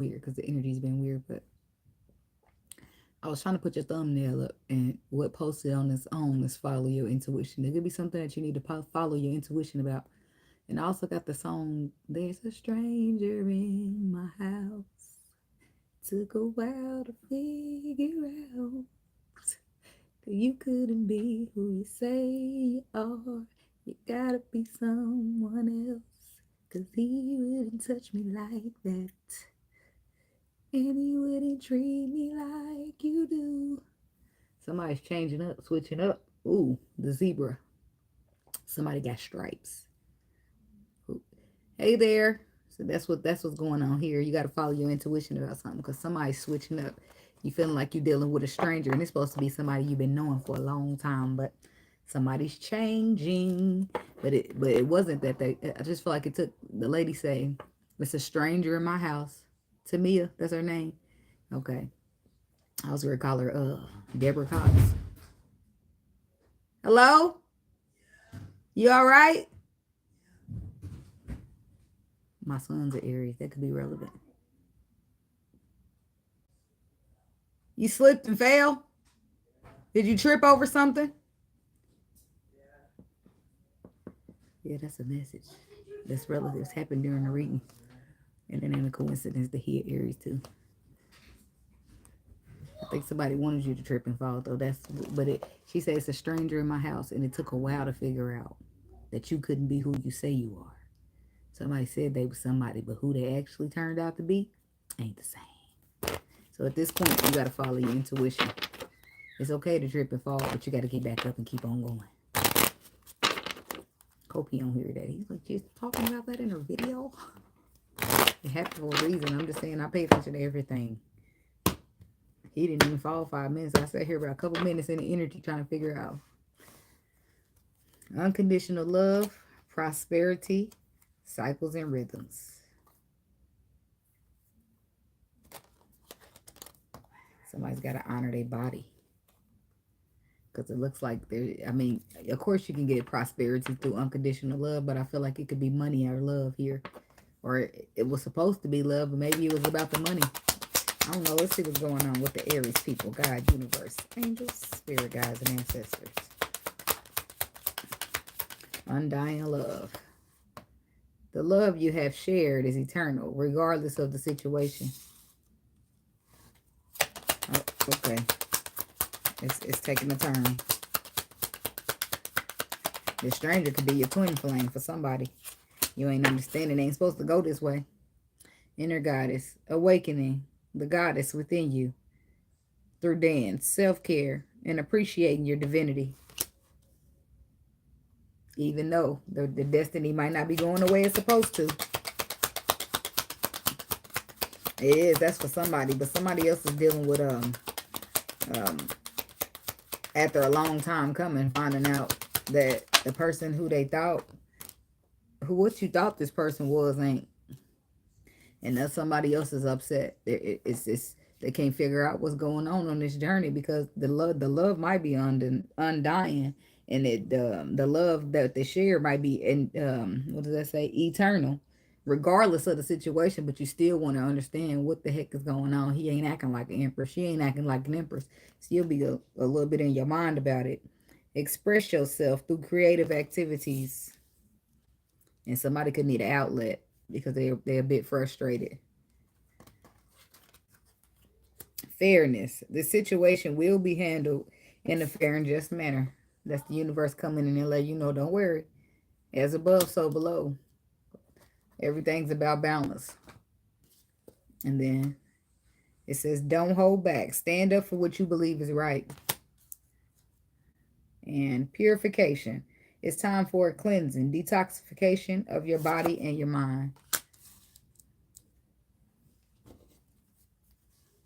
weird because the energy's been weird, but I was trying to put your thumbnail up, and what posted on its own is follow your intuition. There could be something that you need to follow your intuition about. And I also got the song, There's a Stranger in My House. Took a while to figure out that you couldn't be who you say you are. You gotta be someone else, 'cause he wouldn't touch me like that. And he wouldn't treat me like you do. Somebody's changing up, switching up. Ooh, the zebra. Somebody got stripes. Ooh. Hey there. So that's what's going on here. You got to follow your intuition about something because somebody's switching up. You feeling like you're dealing with a stranger, and it's supposed to be somebody you've been knowing for a long time, but somebody's changing. But it wasn't that they. I just feel like it took the lady saying, "It's a stranger in my house." Tamia, that's her name. Okay. I was gonna call her Deborah Cox. Hello? You all right? My son's an Aries. That could be relevant. You slipped and fell? Did you trip over something? Yeah, that's a message. That's relatives happened during the reading. And it ain't a coincidence that he Aries too. I think somebody wanted you to trip and fall though. She said it's a stranger in my house, and it took a while to figure out that you couldn't be who you say you are. Somebody said they was somebody, but who they actually turned out to be ain't the same. So at this point, you gotta follow your intuition. It's okay to trip and fall, but you gotta get back up and keep on going. Hope he don't hear that. He's like, just talking about that in a video. It happened for a reason. I'm just saying I pay attention to everything. He didn't even fall 5 minutes. I sat here about a couple minutes in the energy trying to figure out. Unconditional love, prosperity, cycles and rhythms. Somebody's got to honor their body. Because it looks like of course you can get prosperity through unconditional love, but I feel like it could be money or love here. Or it was supposed to be love, but maybe it was about the money. I don't know. Let's see what's going on with the Aries people. God, universe, angels, spirit guides, and ancestors. Undying love. The love you have shared is eternal, regardless of the situation. Oh, okay. It's taking a turn. The stranger could be your twin flame for somebody. You ain't understanding. It ain't supposed to go this way. Inner goddess. Awakening the goddess within you through dance, self-care, and appreciating your divinity. Even though the destiny might not be going the way it's supposed to. It is. That's for somebody. But somebody else is dealing with, after a long time coming, finding out that the person who they thought, what you thought this person was ain't. And that somebody else is upset. They can't figure out what's going on this journey because the love might be undying, and the love that they share might be what does that say? Eternal, regardless of the situation. But you still want to understand what the heck is going on. He ain't acting like an empress. She ain't acting like an empress. So you'll be a little bit in your mind about it. Express yourself through creative activities, and somebody could need an outlet because they're a bit frustrated. Fairness. The situation will be handled in a fair and just manner. That's the universe coming in and let you know, don't worry. As above, so below. Everything's about balance. And then it says, don't hold back. Stand up for what you believe is right. And purification. It's time for a cleansing, detoxification of your body and your mind.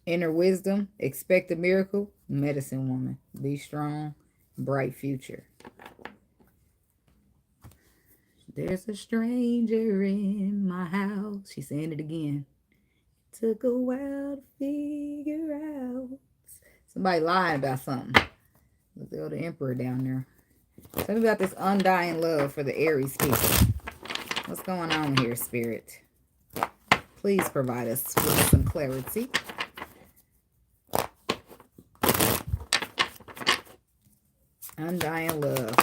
Inner wisdom, expect a miracle, medicine woman. Be strong, bright future. There's a stranger in my house. She's saying it again. Took a while to figure out. Somebody lying about something. Look at the emperor down there. Tell me about this undying love for the Aries people. What's going on here, spirit? Please provide us with some clarity. Undying love.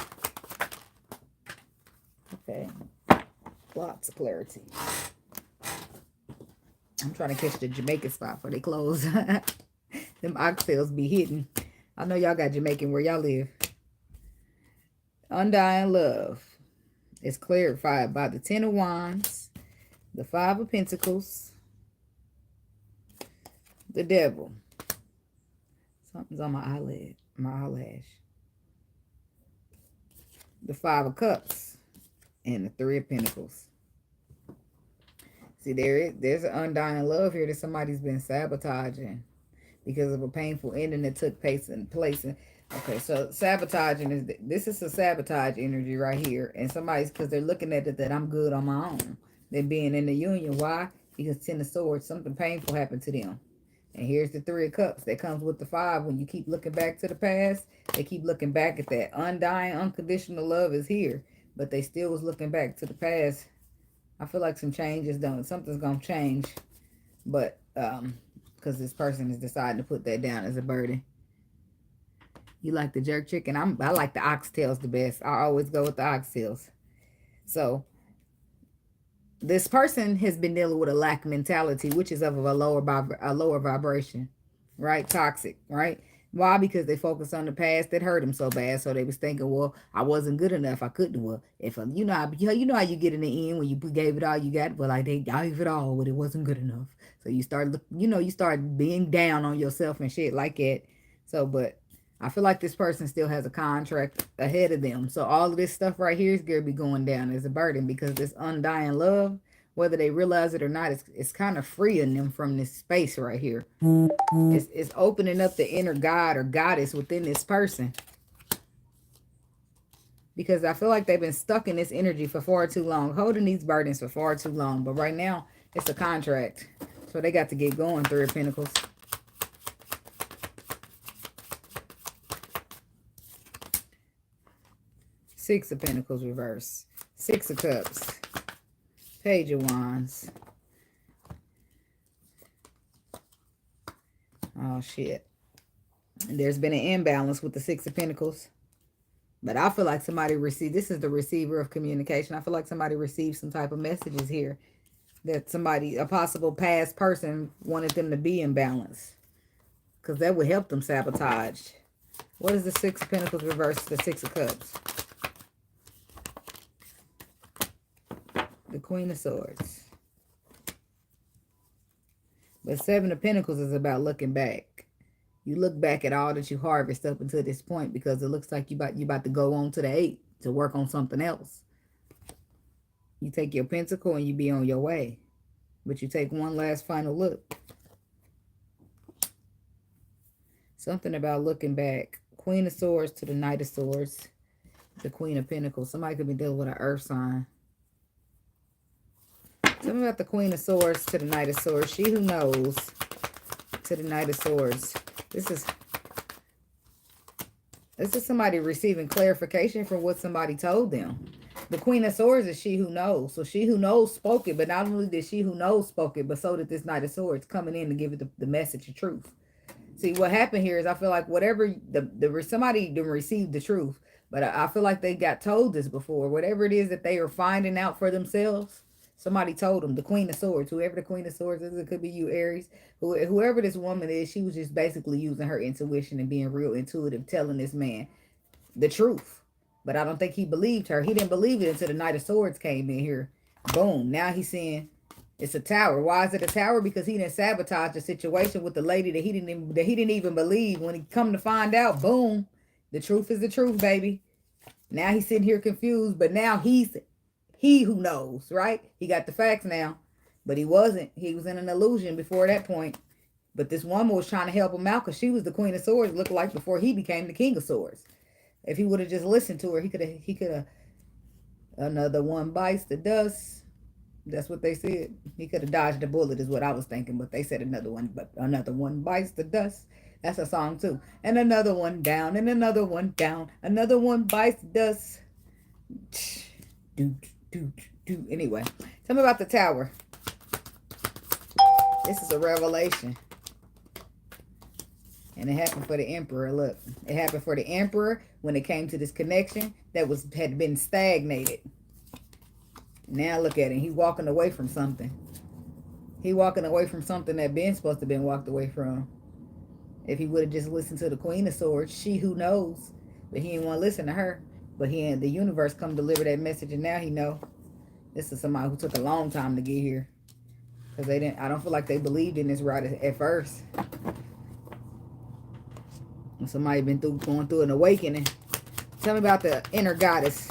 Okay. Lots of clarity. I'm trying to catch the Jamaican spot before they close. Them oxtails be hidden. I know y'all got Jamaican where y'all live. Undying love is clarified by the 10 of Wands, the 5 of Pentacles, the Devil. Something's on my eyelid, my eyelash. The 5 of Cups and the 3 of Pentacles. See, there's an undying love here that somebody's been sabotaging because of a painful ending that took place. Okay, so sabotaging this is a sabotage energy right here, and somebody's, because they're looking at it that I'm good on my own. They're being in the union. Why? Because 10 of Swords, something painful happened to them. And here's the 3 of Cups that comes with the 5. When you keep looking back to the past, they keep looking back at that. Undying, unconditional love is here, but they still was looking back to the past. I feel like some change is done. Something's going to change. But, because this person is deciding to put that down as a burden. You like the jerk chicken? I like the oxtails the best. I always go with the oxtails. So, this person has been dealing with a lack mentality, which is of a lower vibration. Right? Toxic. Right? Why? Because they focused on the past that hurt them so bad. So they was thinking, well, I wasn't good enough. I couldn't. Well, if you know how you get in the end when you gave it all you got. Well, like they gave it all, but it wasn't good enough. So you start being down on yourself and shit like that. So, but I feel like this person still has a contract ahead of them. So all of this stuff right here is gonna be going down as a burden, because this undying love, whether they realize it or not, it's kind of freeing them from this space right here. It's opening up the inner god or goddess within this person. Because I feel like they've been stuck in this energy for far too long, holding these burdens for far too long. But right now, it's a contract. So they got to get going, 3 of Pentacles. Six of Pentacles reverse. 6 of Cups. Page of Wands. Oh, shit. And there's been an imbalance with the 6 of Pentacles. But I feel like somebody received, this is the receiver of communication. I feel like somebody received some type of messages here. That somebody, a possible past person, wanted them to be in balance. Because that would help them sabotage. What is the 6 of Pentacles reverse to the 6 of Cups? The Queen of Swords. But 7 of Pentacles is about looking back. You look back at all that you harvest up until this point, because it looks like you about to go on to the 8 to work on something else. You take your pentacle and you be on your way. But you take one last final look. Something about looking back. Queen of Swords to the Knight of Swords. The Queen of Pentacles. Somebody could be dealing with an earth sign. Tell me about the Queen of Swords to the Knight of Swords. She who knows to the Knight of Swords. This is somebody receiving clarification from what somebody told them. The Queen of Swords is she who knows. So she who knows spoke it. But not only did she who knows spoke it, but so did this Knight of Swords coming in to give it the message of truth. See, what happened here is I feel like whatever, somebody received the truth. But I feel like they got told this before. Whatever it is that they are finding out for themselves, somebody told them. The Queen of Swords, whoever the Queen of Swords is, it could be you, Aries. Whoever this woman is, she was just basically using her intuition and being real intuitive, telling this man the truth. But I don't think he believed her. He didn't believe it until the Knight of Swords came in here. Boom. Now he's saying it's a tower. Why is it a tower? Because he didn't sabotage the situation with the lady that he didn't even believe. When he come to find out, boom, the truth is the truth, baby. Now he's sitting here confused, but now he who knows, right? He got the facts now, but he wasn't. He was in an illusion before that point. But this woman was trying to help him out because she was the Queen of Swords, looked like, before he became the King of Swords. If he would have just listened to her, he could have. Another one bites the dust. That's what they said. He could have dodged the bullet, is what I was thinking. But they said another one bites the dust. That's a song too. And another one down, and another one down. Another one bites the dust. Anyway, tell me about the tower. This is a revelation. And it happened for the Emperor. Look, it happened for the Emperor when it came to this connection that had been stagnated. Now look at him. He's walking away from something. He walking away from something that been supposed to been walked away from. If he would have just listened to the Queen of Swords, she who knows. But he didn't want to listen to her. But he had the universe come deliver that message, and now he know. This is somebody who took a long time to get here. Because they didn't, I don't feel like they believed in this route at first. And somebody been going through an awakening. Tell me about the inner goddess.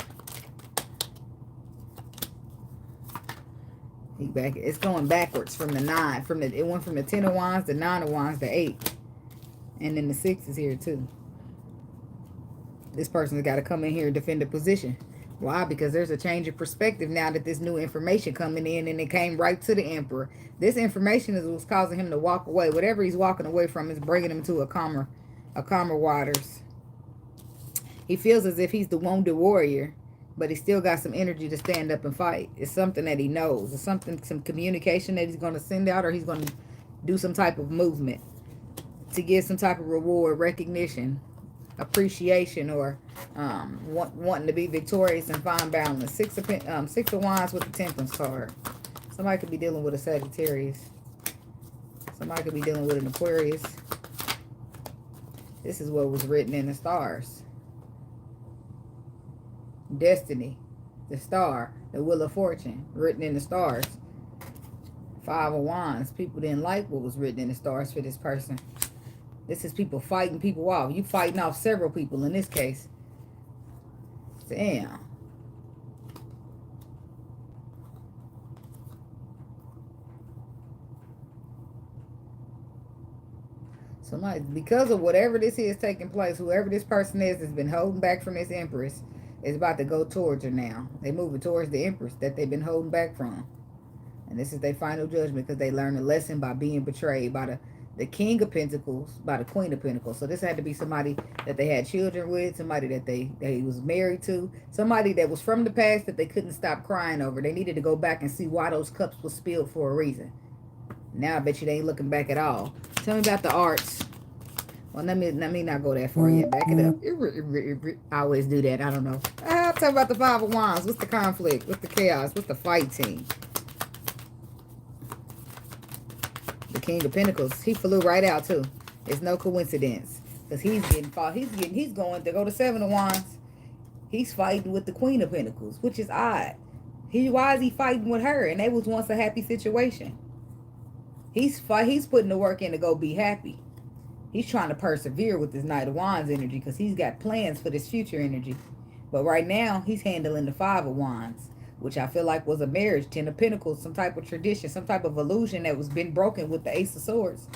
It's going backwards from the 9. It went from the 10 of Wands, the 9 of Wands, the 8. And then the 6 is here too. This person's got to come in here and defend a position. Why? Because there's a change of perspective now that this new information coming in, and it came right to the Emperor. This information is what's causing him to walk away. Whatever he's walking away from is bringing him to a calmer waters. He feels as if he's the wounded warrior, but he still got some energy to stand up and fight. It's something that he knows. It's some communication that he's going to send out, or he's going to do some type of movement to give some type of reward, recognition, appreciation, or wanting to be victorious and find balance. Six of Wands with the Temperance card. Somebody could be dealing with a Sagittarius. Somebody could be dealing with an Aquarius. This is what was written in the stars. Destiny, the star, the Wheel of Fortune, written in the stars. 5 of Wands. People didn't like what was written in the stars for this person. This is people fighting people off. You fighting off several people in this case. Damn. Somebody, because of whatever this is taking place, whoever this person is that's been holding back from this Empress is about to go towards her now. They moving towards the Empress that they've been holding back from. And this is their final judgment because they learned a lesson by being betrayed by the King of Pentacles, by the Queen of Pentacles. So this had to be somebody that they had children with, somebody that they was married to, somebody that was from the past that they couldn't stop crying over. They needed to go back and see why those cups were spilled for a reason. Now I bet you they ain't looking back at all. Tell me about the arts. Well, let me not go that far yet. Back it up. I always do that. I don't know. I'll talk about the 5 of Wands. What's the conflict? What's the chaos? What's the fight team? The King of Pentacles. He flew right out too. It's no coincidence. Because he's going to go to 7 of Wands. He's fighting with the Queen of Pentacles, which is odd. Why is he fighting with her? And they was once a happy situation. He's putting the work in to go be happy. He's trying to persevere with this Knight of Wands energy because he's got plans for this future energy. But right now, he's handling the 5 of Wands, which I feel like was a marriage, 10 of Pentacles, some type of tradition, some type of illusion that was been broken with the Ace of Swords.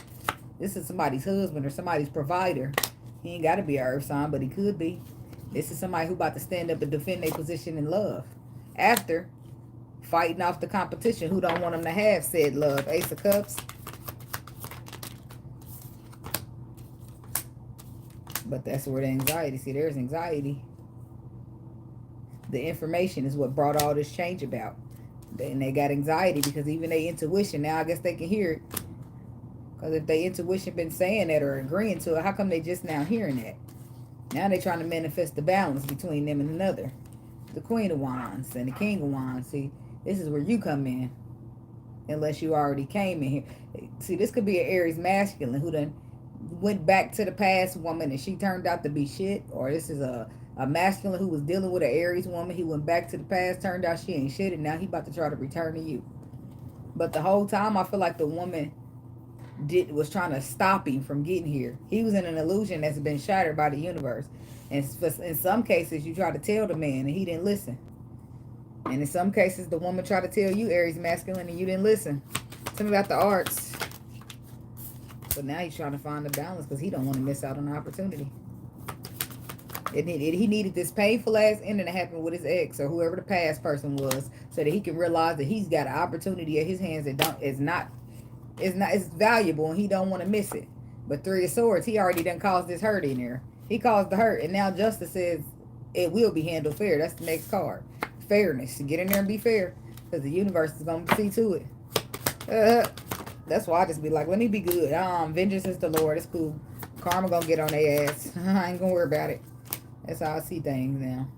This is somebody's husband or somebody's provider. He ain't got to be an earth sign, but he could be. This is somebody who about to stand up and defend their position in love. After fighting off the competition who don't want them to have said love. Ace of Cups. But that's where the anxiety. See, there's anxiety. The information is what brought all this change about. And they got anxiety because even their intuition, now I guess they can hear it. Because if their intuition been saying that or agreeing to it, how come they just now hearing that? Now they trying to manifest the balance between them and another. The Queen of Wands and the King of Wands. See, this is where you come in. Unless you already came in here. See, this could be an Aries masculine who done went back to the past woman and she turned out to be shit. Or this is a masculine who was dealing with an Aries woman. He went back to the past, turned out she ain't shit, and now he about to try to return to you. But the whole time I feel like the woman was trying to stop him from getting here. He was in an illusion that's been shattered by the universe. And in some cases you try to tell the man and he didn't listen. And in some cases the woman tried to tell you, Aries masculine, and you didn't listen. Tell me about the arts. But now he's trying to find the balance because he don't want to miss out on the opportunity. He needed this painful ass ending to happen with his ex or whoever the past person was, so that he can realize that he's got an opportunity at his hands that it's valuable and he don't want to miss it. But 3 of Swords, he already done caused this hurt in there. He caused the hurt, and now justice says it will be handled fair. That's the next card. Fairness. Get in there and be fair, because the universe is going to see to it. That's why I just be like, let me be good. Vengeance is the Lord. It's cool. Karma gonna get on their ass. I ain't gonna worry about it. That's how I see things now.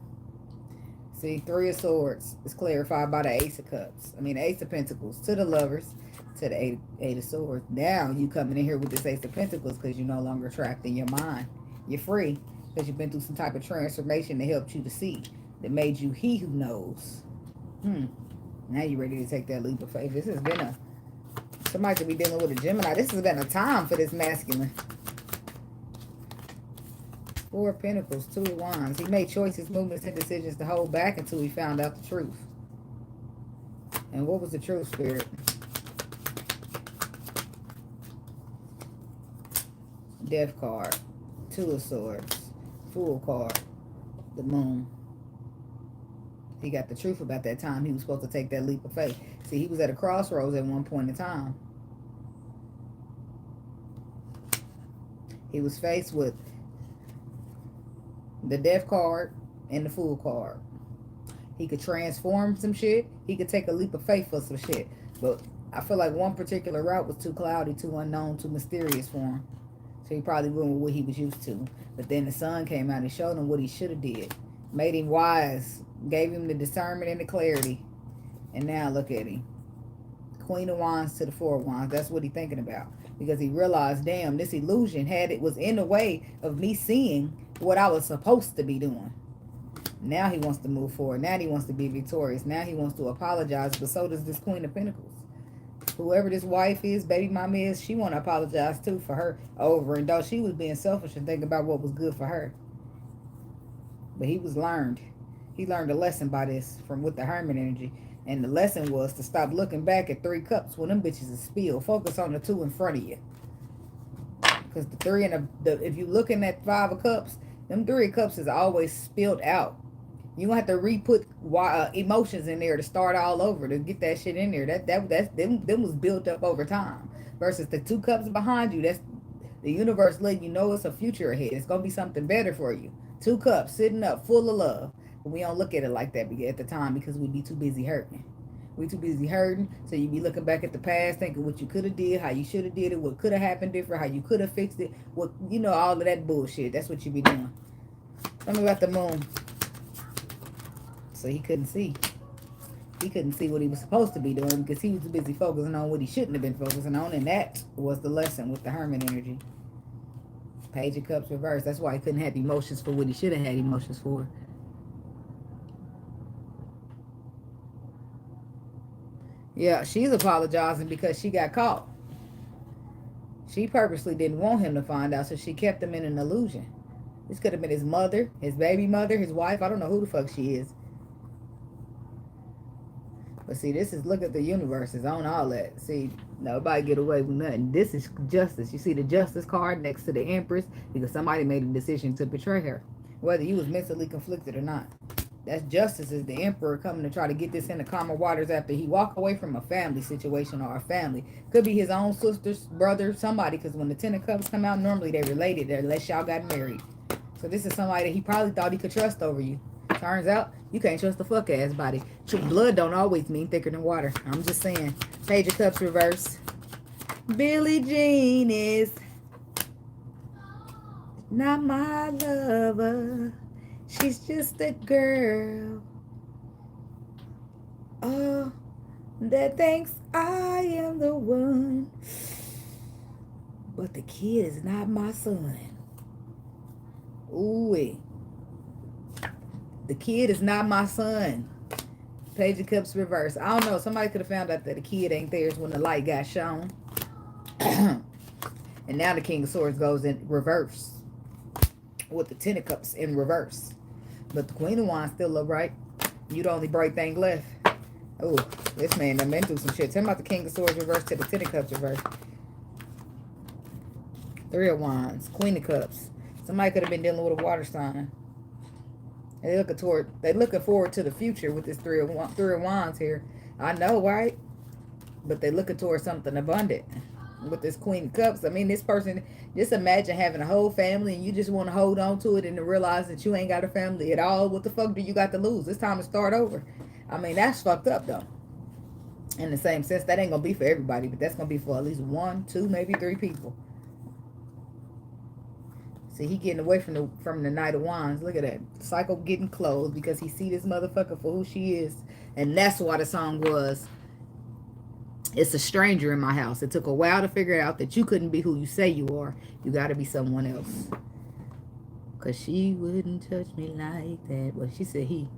See, Three of Swords is clarified by the Ace of Cups. I mean, Ace of Pentacles to the Lovers, to the Eight of Swords. Now you coming in here with this Ace of Pentacles because you're no longer trapped in your mind. You're free because you've been through some type of transformation that helped you to see, that made you he who knows. Now you're ready to take that leap of faith. This has been a, somebody could be dealing with a Gemini. This has been a time for this masculine. Four of Pentacles, Two of Wands. He made choices, movements, and decisions to hold back until he found out the truth. And what was the truth, Spirit? Death card, Two of Swords, Fool card, the Moon. He got the truth about that time he was supposed to take that leap of faith. See, he was at a crossroads at one point in time. He was faced with the Death card and the Fool card. He could transform some shit. He could take a leap of faith for some shit. But I feel like one particular route was too cloudy, too unknown, too mysterious for him. So he probably went with what he was used to. But then the sun came out and showed him what he should have did. Made him wise. Gave him the discernment and the clarity. And now look at him. Queen of Wands to the Four of Wands. That's what he's thinking about. Because he realized, damn, this illusion it was in the way of me seeing what I was supposed to be doing. Now he wants to move forward. Now he wants to be victorious. Now he wants to apologize. But so does this Queen of Pentacles. Whoever this wife is, baby mama is, she want to apologize too for her over. And though she was being selfish and thinking about what was good for her. But he was learned. He learned a lesson by this from with the Hermit energy. And the lesson was to stop looking back at Three Cups when them bitches is spilled. Focus on the two in front of you. Because the three and if you looking at Five of Cups, them Three of Cups is always spilled out. You gonna have to re-put emotions in there to start all over, to get that shit in there. Them was built up over time. Versus the Two Cups behind you, that's the universe letting you know it's a future ahead. It's gonna be something better for you. Two Cups sitting up full of love. But we don't look at it like that at the time because we be too busy hurting. We too busy hurting, so you be looking back at the past, thinking what you could have did, how you should have did it, what could have happened different, how you could have fixed it, what, you know, all of that bullshit. That's what you be doing. Tell me about the Moon. So he couldn't see. He couldn't see what he was supposed to be doing because he was too busy focusing on what he shouldn't have been focusing on, and that was the lesson with the Hermit energy. Page of Cups reversed. That's why he couldn't have emotions for what he should have had emotions for. Yeah, she's apologizing because she got caught. She purposely didn't want him to find out, so she kept him in an illusion. This could have been his mother, his baby mother, his wife. I don't know who the fuck she is. But see, this is, look at the universe. It's on all that. See, nobody get away with nothing. This is justice. You see the Justice card next to the Empress because somebody made a decision to betray her. Whether you was mentally conflicted or not. That's justice, is the Emperor coming to try to get this into calmer waters after he walked away from a family situation or a family. Could be his own sister's brother, somebody, because when the Ten of Cups come out, normally they related unless y'all got married. So this is somebody that he probably thought he could trust over you. Turns out, you can't trust the fuck ass body. Blood don't always mean thicker than water. I'm just saying. Page of Cups reverse. Billie Jean is not my lover. She's just a girl. Oh, that thinks I am the one. But the kid is not my son. Ooh-wee. The kid is not my son. Page of Cups reverse. I don't know. Somebody could have found out that the kid ain't theirs when the light got shown. And now the King of Swords goes in reverse. With the Ten of Cups in reverse. But the Queen of Wands still look right. You the only bright thing left. Oh, this man done been through some shit. Tell me about the King of Swords reverse to the Ten of Cups reverse. Three of Wands. Queen of Cups. Somebody could have been dealing with a water sign. They looking forward to the future with this Three of Wands here. I know, right? But they looking towards something abundant. With this Queen of Cups, I mean, this person, just imagine having a whole family and you just want to hold on to it and to realize that you ain't got a family at all. What the fuck do you got to lose? It's time to start over. I mean, that's fucked up, though. In the same sense, that ain't gonna be for everybody, but that's gonna be for at least 1, 2, maybe 3 people. See, he getting away from the Knight of Wands. Look at that. Cycle getting closed because he see this motherfucker for who she is. And that's why the song was, it's a stranger in my house. It took a while to figure out that you couldn't be who you say you are. You got to be someone else. Because she wouldn't touch me like that. Well, she said he.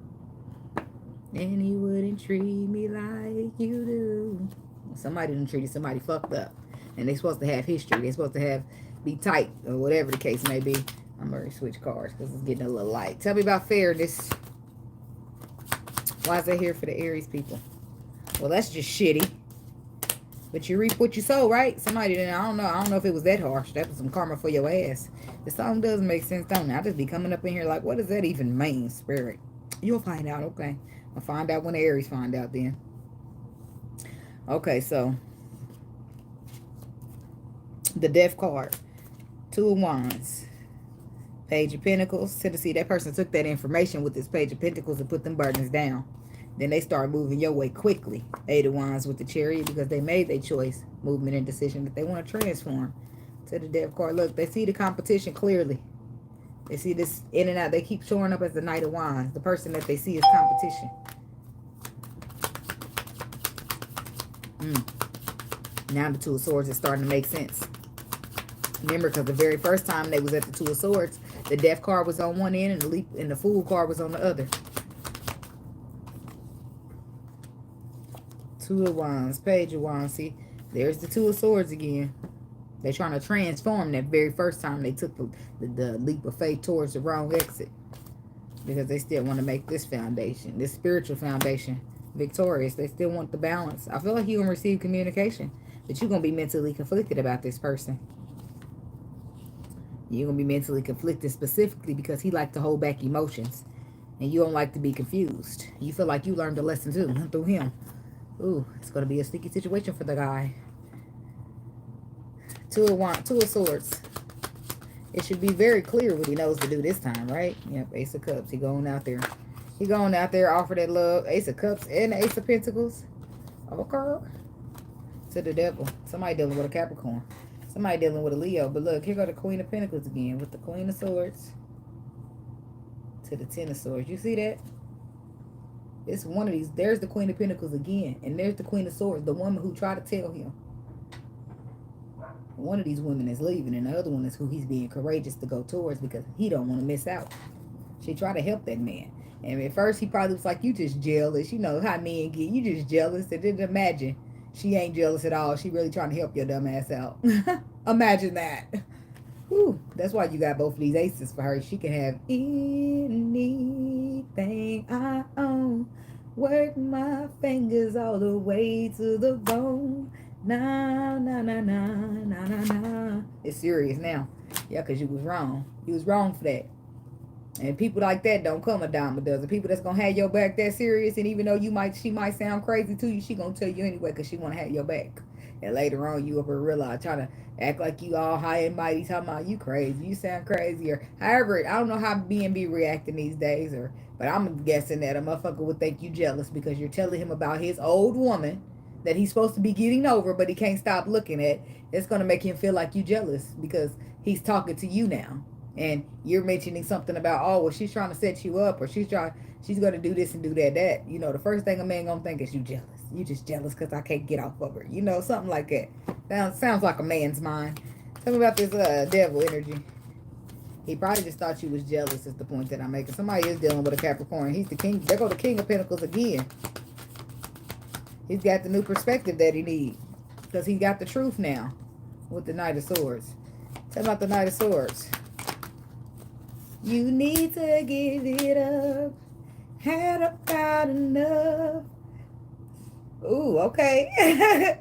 And he wouldn't treat me like you do. Somebody didn't treat somebody fucked up. And they supposed to have history. They supposed to have be tight or whatever the case may be. I'm going to switch cards because it's getting a little light. Tell me about fairness. Why is that here for the Aries people? Well, that's just shitty. But you reap what you sow, right? Somebody didn't, I don't know if it was that harsh. That was some karma for your ass. The song does make sense, don't it? I just be coming up in here like, what does that even mean, spirit? You'll find out, okay. I'll find out when the Aries find out then. Okay, so the Death card. 2 of Wands. Page of Pentacles. Tennessee, that person took that information with this Page of Pentacles and put them burdens down. Then they start moving your way quickly. 8 of Wands with the Chariot because they made their choice, movement, and decision that they want to transform. To the Death card. Look, they see the competition clearly. They see this in and out. They keep showing up as the Knight of Wands. The person that they see is competition. Now the Two of Swords is starting to make sense. Remember, because the very first time they was at the Two of Swords, the Death card was on one end and the Fool card was on the other. 2 of Wands, Page of Wands. See, there's the Two of Swords again. They're trying to transform that very first time they took the leap of faith towards the wrong exit. Because they still want to make this foundation, this spiritual foundation, victorious. They still want the balance. I feel like you're going to receive communication, but you're going to be mentally conflicted about this person. You're going to be mentally conflicted specifically because he likes to hold back emotions. And you don't like to be confused. You feel like you learned a lesson too through him. Ooh, it's going to be a sticky situation for the guy. 2 of Swords. It should be very clear what he knows to do this time, right? Yep, Ace of Cups. He going out there. He going out there, offer that love. Ace of Cups and Ace of Pentacles. Okay. To the Devil. Somebody dealing with a Capricorn. Somebody dealing with a Leo. But look, here go the Queen of Pentacles again with the Queen of Swords. To the 10 of Swords. You see that? It's one of these. There's the Queen of Pentacles again. And there's the Queen of Swords. The woman who tried to tell him. One of these women is leaving, and the other one is who he's being courageous to go towards because he don't want to miss out. She tried to help that man. And at first, he probably was like, you just jealous. You know how men get. You just jealous. And then imagine, she ain't jealous at all. She really trying to help your dumb ass out. Imagine that. Whew. That's why you got both of these aces for her. She can have anything I own. Work my fingers all the way to the bone. Nah, nah, nah, nah, nah, nah, nah. It's serious now. Yeah, because you was wrong. You was wrong for that. And people like that don't come a dime a dozen. People that's going to have your back that serious, and even though she might sound crazy to you, she going to tell you anyway because she want to have your back. And later on, you up and realize, trying to act like you all high and mighty, talking about you crazy, you sound crazy, or however, I don't know how B&B reacting these days, but I'm guessing that a motherfucker would think you jealous because you're telling him about his old woman that he's supposed to be getting over, but he can't stop looking at. It's going to make him feel like you jealous because he's talking to you now. And you're mentioning something about, oh, well, she's trying to set you up, or she's going to do this and do that. You know, the first thing a man going to think is you jealous. You just jealous because I can't get off of her. You know, something like that. Sounds like a man's mind. Tell me about this devil energy. He probably just thought you was jealous is the point that I'm making. Somebody is dealing with a Capricorn. He's the king. There go the King of Pentacles again. He's got the new perspective that he needs because he got the truth now with the Knight of Swords. Tell me about the Knight of Swords. You need to give it up. Had about enough. Ooh, okay.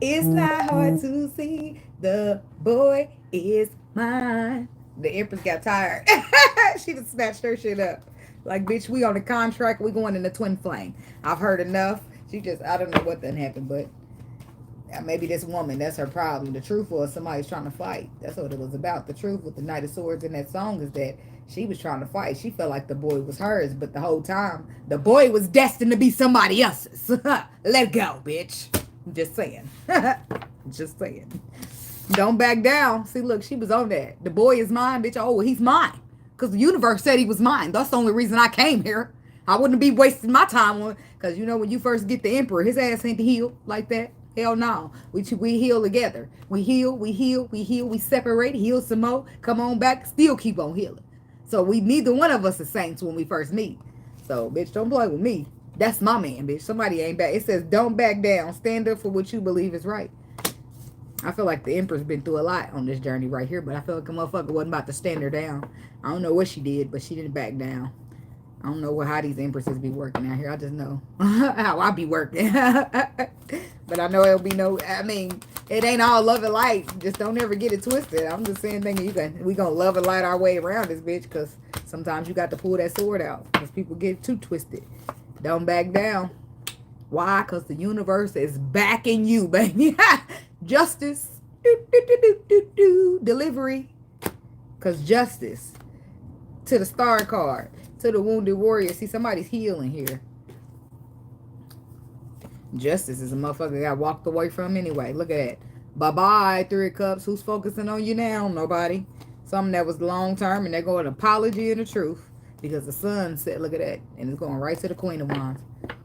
It's not hard to see. The boy is mine. The Empress got tired. She just snatched her shit up. Like, bitch, we on the contract. We going in the twin flame. I've heard enough. She just, I don't know what done happened, but Maybe this woman, that's her problem. The truth was somebody's trying to fight. That's what it was about. The truth with the Knight of Swords in that song is that she was trying to fight. She felt like the boy was hers, but the whole time, the boy was destined to be somebody else's. Let go, bitch. Just saying. Just saying. Don't back down. See, look, she was on that. The boy is mine, bitch. Oh, well, he's mine. Because the universe said he was mine. That's the only reason I came here. I wouldn't be wasting my time on, because you know when you first get the emperor, his ass ain't healed like that. Hell no. We heal together. We heal, we separate, heal some more, come on back, still keep on healing. So we neither one of us are saints when we first meet. So bitch, don't play with me. That's my man, bitch. Somebody ain't back. It says don't back down. Stand up for what you believe is right. I feel like the Empress been through a lot on this journey right here, but I feel like a motherfucker wasn't about to stand her down. I don't know what she did, but she didn't back down. I don't know how these Empresses be working out here. I just know how I be working. But I know it'll be no, I mean, it ain't all love and light. Just don't ever get it twisted. I'm just saying, we gonna love and light our way around this bitch, because sometimes you got to pull that sword out because people get too twisted. Don't back down. Why? Because the universe is backing you, baby. Justice. Delivery. Because justice. To the star card. To the wounded warrior. See, somebody's healing here. Justice is a motherfucker that got walked away from anyway. Look at that. Bye-bye, Three of Cups. Who's focusing on you now? Nobody. Something that was long-term, and they're going apology and the truth. Because the sun said, look at that. And it's going right to the Queen of Wands.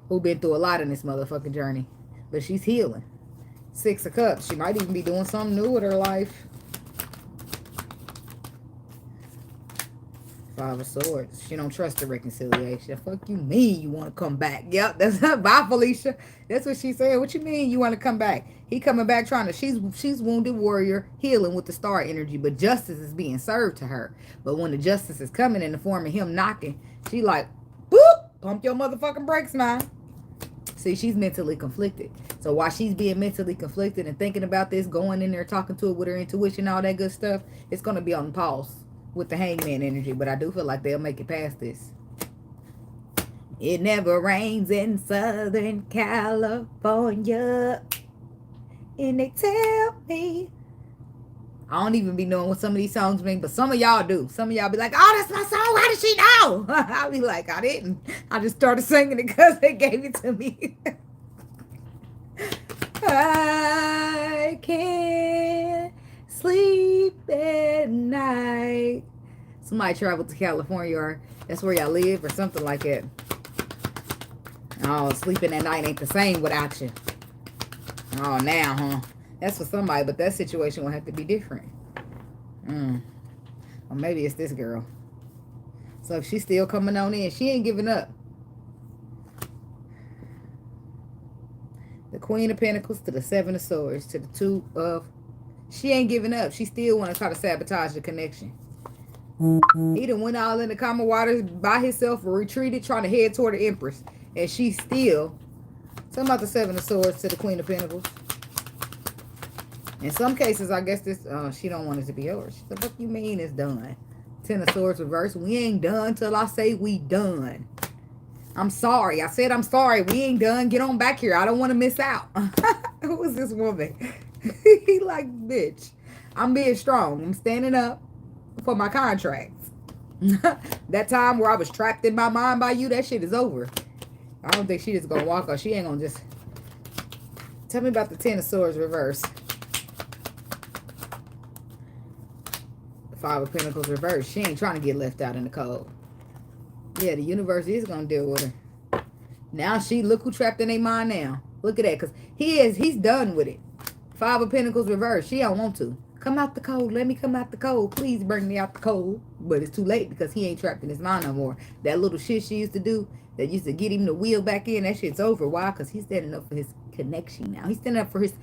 Who been through a lot in this motherfucking journey. But she's healing. Six of Cups. She might even be doing something new with her life. Five of Swords. She don't trust the reconciliation. Fuck you mean you want to come back? Yep, that's bye, Felicia. That's what she said. What you mean you want to come back? He coming back trying to, she's wounded warrior, healing with the star energy, but justice is being served to her. But when the justice is coming in the form of him knocking, she like, boop, pump your motherfucking brakes, man. See, she's mentally conflicted. So while she's being mentally conflicted and thinking about this, going in there, talking to it with her intuition, all that good stuff, it's going to be on pause with the Hangman energy. But I do feel like they'll make it past this. It never rains in Southern California. And they tell me. I don't even be knowing what some of these songs mean, but some of y'all do. Some of y'all be like, oh, that's my song. How did she know? I'll be like, I didn't. I just started singing it because they gave it to me. I can't sleep at night. Somebody traveled to California, or that's where y'all live, or something like that. Oh, sleeping at night ain't the same without you. Oh, now, huh? That's for somebody, but that situation will have to be different. Or maybe it's this girl. So if she's still coming on in, she ain't giving up. The Queen of Pentacles to the Seven of Swords to the Two of... She ain't giving up. She still want to try to sabotage the connection. He done went all in the calmer waters by himself or retreated, trying to head toward the Empress. And she's still... Talking about the Seven of Swords to the Queen of Pentacles. In some cases, I guess this, she don't want it to be yours. The fuck you mean it's done? Ten of Swords reverse. We ain't done till I say we done. I'm sorry. I said I'm sorry. We ain't done. Get on back here. I don't want to miss out. Who is this woman? He like, bitch, I'm being strong. I'm standing up for my contracts. That time where I was trapped in my mind by you, that shit is over. I don't think she just gonna walk off. She ain't gonna just... Tell me about the Ten of Swords reverse. Five of Pentacles reverse. She ain't trying to get left out in the cold. Yeah, the universe is going to deal with her. Now look who trapped in their mind now. Look at that, because he's done with it. Five of Pentacles reverse. She don't want to. Come out the cold. Let me come out the cold. Please bring me out the cold. But it's too late because he ain't trapped in his mind no more. That little shit she used to do that used to get him to wheel back in, that shit's over. Why? Because he's standing up for his connection now. He's standing up for his...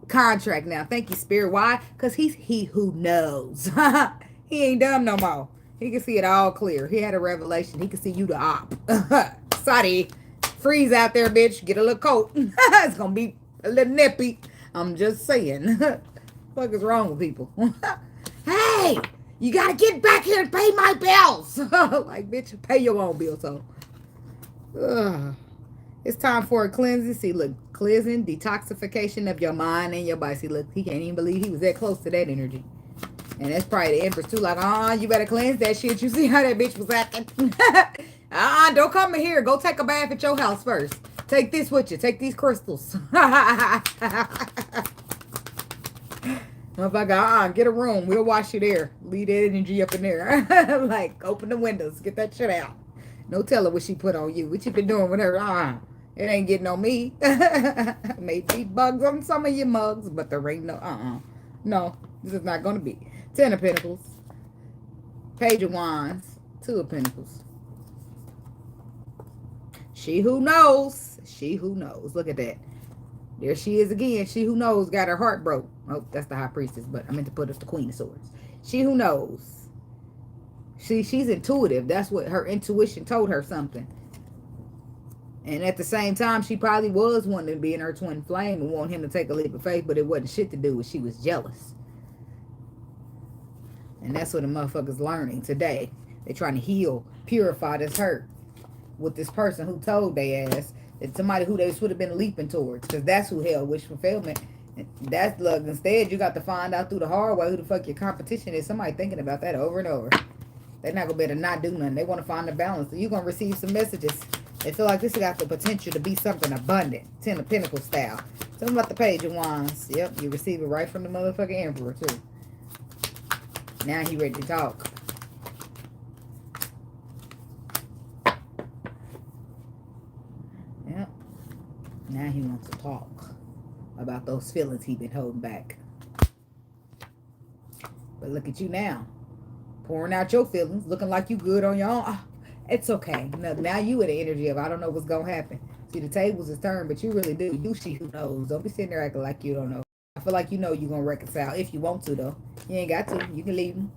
contract now. Thank you, Spirit. Why? Because he's he who knows. He ain't dumb no more. He can see it all clear. He had a revelation. He can see you the op. Sorry. Freeze out there, bitch. Get a little coat. It's gonna be a little nippy. I'm just saying. What is wrong with people? Hey, you gotta get back here and pay my bills. Like, bitch, pay your own bills. So it's time for a cleansing. See, look, Cleansing, detoxification of your mind and your body. See, look, he can't even believe he was that close to that energy. And that's probably the Empress too. Like, you better cleanse that shit. You see how that bitch was acting? Don't come in here. Go take a bath at your house first. Take this with you. Take these crystals. Motherfucker, get a room. We'll wash you there. Leave that energy up in there. Like, open the windows. Get that shit out. No telling what she put on you. What you been doing with her? It ain't getting on me. Maybe bugs on some of your mugs, but there ain't no, No, this is not going to be. 10 of Pentacles. Page of Wands. 2 of Pentacles. She who knows. She who knows. Look at that. There she is again. She who knows got her heart broke. Oh, that's the High Priestess, but I meant to put us the Queen of Swords. She who knows. She's intuitive. That's what her intuition told her something. And at the same time, she probably was wanting to be in her twin flame and want him to take a leap of faith, but it wasn't shit to do with. She was jealous. And that's what the motherfuckers learning today. They're trying to heal, purify this hurt with this person who told they ass that somebody who they should have been leaping towards, because that's who held wish fulfillment. That's luck. Instead, you got to find out through the hard way who the fuck your competition is. Somebody thinking about that over and over. They're not going to be able to not do nothing. They want to find the balance. So you're going to receive some messages. They feel like this has got the potential to be something abundant. 10 of Pentacles style. Tell them about the Page of Wands. Yep, you receive it right from the motherfucking Emperor, too. Now he ready to talk. Yep. Now he wants to talk about those feelings he been holding back. But look at you now. Pouring out your feelings. Looking like you good on your own. It's okay. Now you in the energy of I don't know what's going to happen. See, the tables is turned, but you really do. You she who knows. Don't be sitting there acting like you don't know. I feel like you know you're going to reconcile if you want to, though. You ain't got to. You can leave them.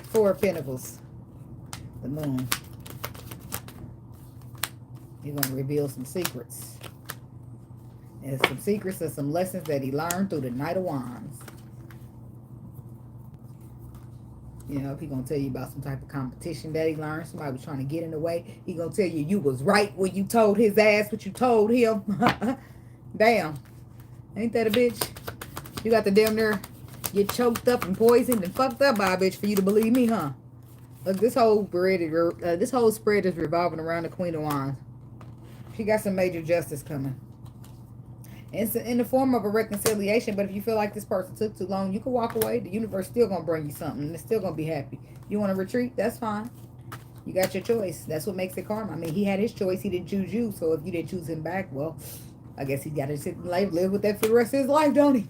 4 of Pentacles. The Moon. He's going to reveal some secrets. And some secrets and some lessons that he learned through the Knight of Wands. You know, if he's going to tell you about some type of competition that he learned, somebody was trying to get in the way, he going to tell you you was right when you told his ass what you told him. Damn. Ain't that a bitch? You got the damn near get choked up and poisoned and fucked up by a bitch for you to believe me, huh? Look, this whole spread is revolving around the Queen of Wands. She got some major justice coming. It's in the form of a reconciliation, but if you feel like this person took too long, you can walk away. The universe still going to bring you something, and it's still going to be happy. You want to retreat? That's fine. You got your choice. That's what makes it karma. I mean, he had his choice. He didn't choose you, so if you didn't choose him back, well, I guess he got to sit and live with that for the rest of his life, don't he?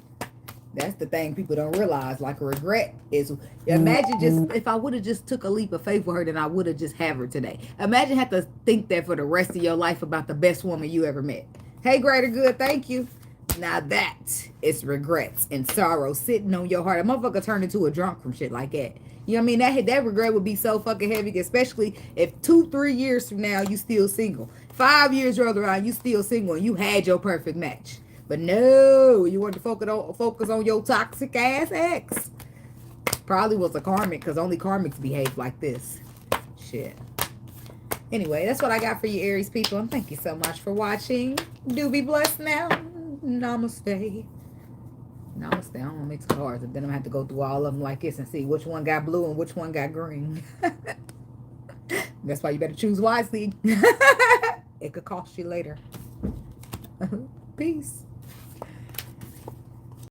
That's the thing people don't realize. Like a regret is, imagine just, if I would have just took a leap of faith for her, then I would have just have her today. Imagine have to think that for the rest of your life about the best woman you ever met. Hey, greater good, thank you. Now that is regrets and sorrow sitting on your heart. A motherfucker turned into a drunk from shit like that. You know what I mean? That regret would be so fucking heavy, especially if 2-3 years from now you still single. 5 years rolled around, you still single and you had your perfect match. But no, you want to focus on your toxic ass ex. Probably was a karmic, because only karmics behave like this. Shit. Anyway, that's what I got for you, Aries people. And thank you so much for watching. Do be blessed now. Namaste. Namaste. I don't want to mix cards. And then I'm going to have to go through all of them like this and see which one got blue and which one got green. That's why you better choose wisely. It could cost you later. Peace.